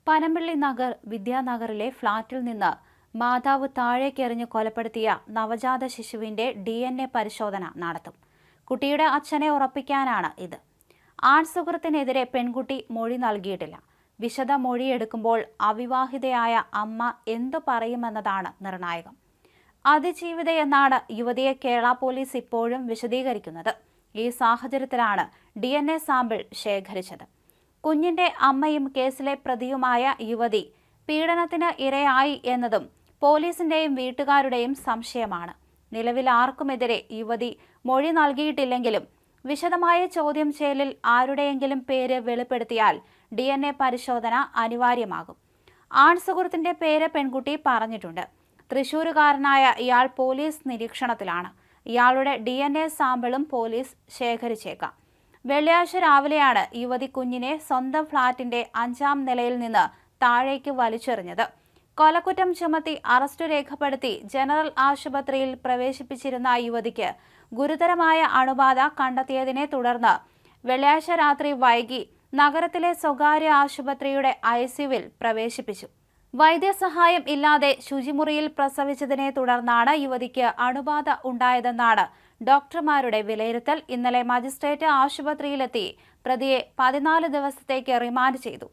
പനമ്പള്ളി നഗർ വിദ്യാനഗറിലെ ഫ്ളാറ്റിൽ നിന്ന് മാതാവ് താഴേക്കെറിഞ്ഞ് കൊലപ്പെടുത്തിയ നവജാത ശിശുവിന്റെ DNA പരിശോധന നടത്തും. കുട്ടിയുടെ അച്ഛനെ ഉറപ്പിക്കാനാണ് ഇത്. ആൺസുഹൃത്തിനെതിരെ പെൺകുട്ടി മൊഴി നൽകിയിട്ടില്ല. വിശദ മൊഴിയെടുക്കുമ്പോൾ അവിവാഹിതയായ അമ്മ എന്തു പറയുമെന്നതാണ് നിർണായകം. അതിജീവിതയെന്നാണ് യുവതിയെ കേരള പോലീസ് ഇപ്പോഴും വിശദീകരിക്കുന്നത്. ഈ സാഹചര്യത്തിലാണ് DNA സാമ്പിൾ ശേഖരിച്ചത്. കുഞ്ഞിന്റെ അമ്മയും കേസിലെ പ്രതിയുമായ യുവതി പീഡനത്തിന് ഇരയായി എന്നതും പോലീസിന്റെയും വീട്ടുകാരുടെയും സംശയമാണ്. നിലവിൽ ആർക്കുമെതിരെ യുവതി മൊഴി നൽകിയിട്ടില്ലെങ്കിലും വിശദമായ ചോദ്യം ചെയ്യലിൽ ആരുടെയെങ്കിലും പേര് വെളിപ്പെടുത്തിയാൽ DNA പരിശോധന അനിവാര്യമാകും. ആൺസുഹൃത്തിന്റെ പേര് പെൺകുട്ടി പറഞ്ഞിട്ടുണ്ട്. തൃശൂരുകാരനായ ഇയാൾ പോലീസ് നിരീക്ഷണത്തിലാണ്. ഇയാളുടെ DNA സാമ്പിളും പോലീസ് ശേഖരിച്ചേക്കാം. വെള്ളിയാഴ്ച രാവിലെയാണ് യുവതി കുഞ്ഞിനെ സ്വന്തം ഫ്ളാറ്റിന്റെ 5ാം നിലയിൽ നിന്ന് താഴേക്ക് വലിച്ചെറിഞ്ഞത്. കൊലക്കുറ്റം ചുമത്തി അറസ്റ്റ് രേഖപ്പെടുത്തി ജനറൽ ആശുപത്രിയിൽ പ്രവേശിപ്പിച്ചിരുന്ന യുവതിക്ക് ഗുരുതരമായ അണുബാധ കണ്ടെത്തിയതിനെ തുടർന്ന് വെള്ളിയാഴ്ച രാത്രി വൈകി നഗരത്തിലെ സ്വകാര്യ ആശുപത്രിയുടെ ICUവിൽ പ്രവേശിപ്പിച്ചു. വൈദ്യസഹായം ഇല്ലാതെ ശുചിമുറിയിൽ പ്രസവിച്ചതിനെ തുടർന്നാണ് യുവതിക്ക് അണുബാധ ഉണ്ടായതെന്നാണ് ഡോക്ടർമാരുടെ വിലയിരുത്തൽ. ഇന്നലെ മജിസ്ട്രേറ്റ് ആശുപത്രിയിലെത്തി പ്രതിയെ 14 ദിവസത്തേക്ക് റിമാൻഡ് ചെയ്തു.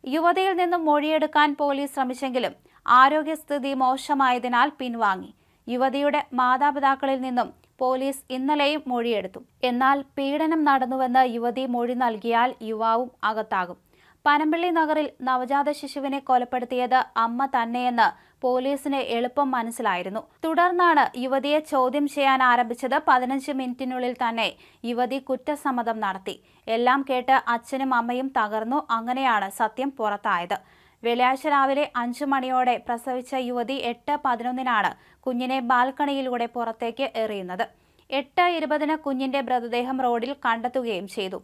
യുവതിയിൽ നിന്നും മൊഴിയെടുക്കാൻ പോലീസ് ശ്രമിച്ചെങ്കിലും ആരോഗ്യസ്ഥിതി മോശമായതിനാൽ പിൻവാങ്ങി. യുവതിയുടെ മാതാപിതാക്കളിൽ നിന്നും പോലീസ് ഇന്നലെയും മൊഴിയെടുത്തു. എന്നാൽ പീഡനം നടന്നുവെന്ന് യുവതി മൊഴി നൽകിയാൽ യുവാവും അകത്താകും. പനമ്പള്ളി നഗറിൽ നവജാത ശിശുവിനെ കൊലപ്പെടുത്തിയത് അമ്മ തന്നെയെന്ന് പോലീസിന് എളുപ്പം മനസ്സിലായിരുന്നു. തുടർന്നാണ് യുവതിയെ ചോദ്യം ചെയ്യാൻ ആരംഭിച്ചത്. 15 മിനിറ്റിനുള്ളിൽ തന്നെ യുവതി കുറ്റസമ്മതം നടത്തി. എല്ലാം കേട്ട് അച്ഛനും അമ്മയും തകർന്നു. അങ്ങനെയാണ് സത്യം പുറത്തായത്. വെള്ളിയാഴ്ച രാവിലെ 5 മണിയോടെ പ്രസവിച്ച യുവതി 8:11 കുഞ്ഞിനെ ബാൽക്കണിയിലൂടെ പുറത്തേക്ക് എറിയുന്നത്. 8:20 കുഞ്ഞിന്റെ മൃതദേഹം റോഡിൽ കണ്ടെത്തുകയും ചെയ്തു.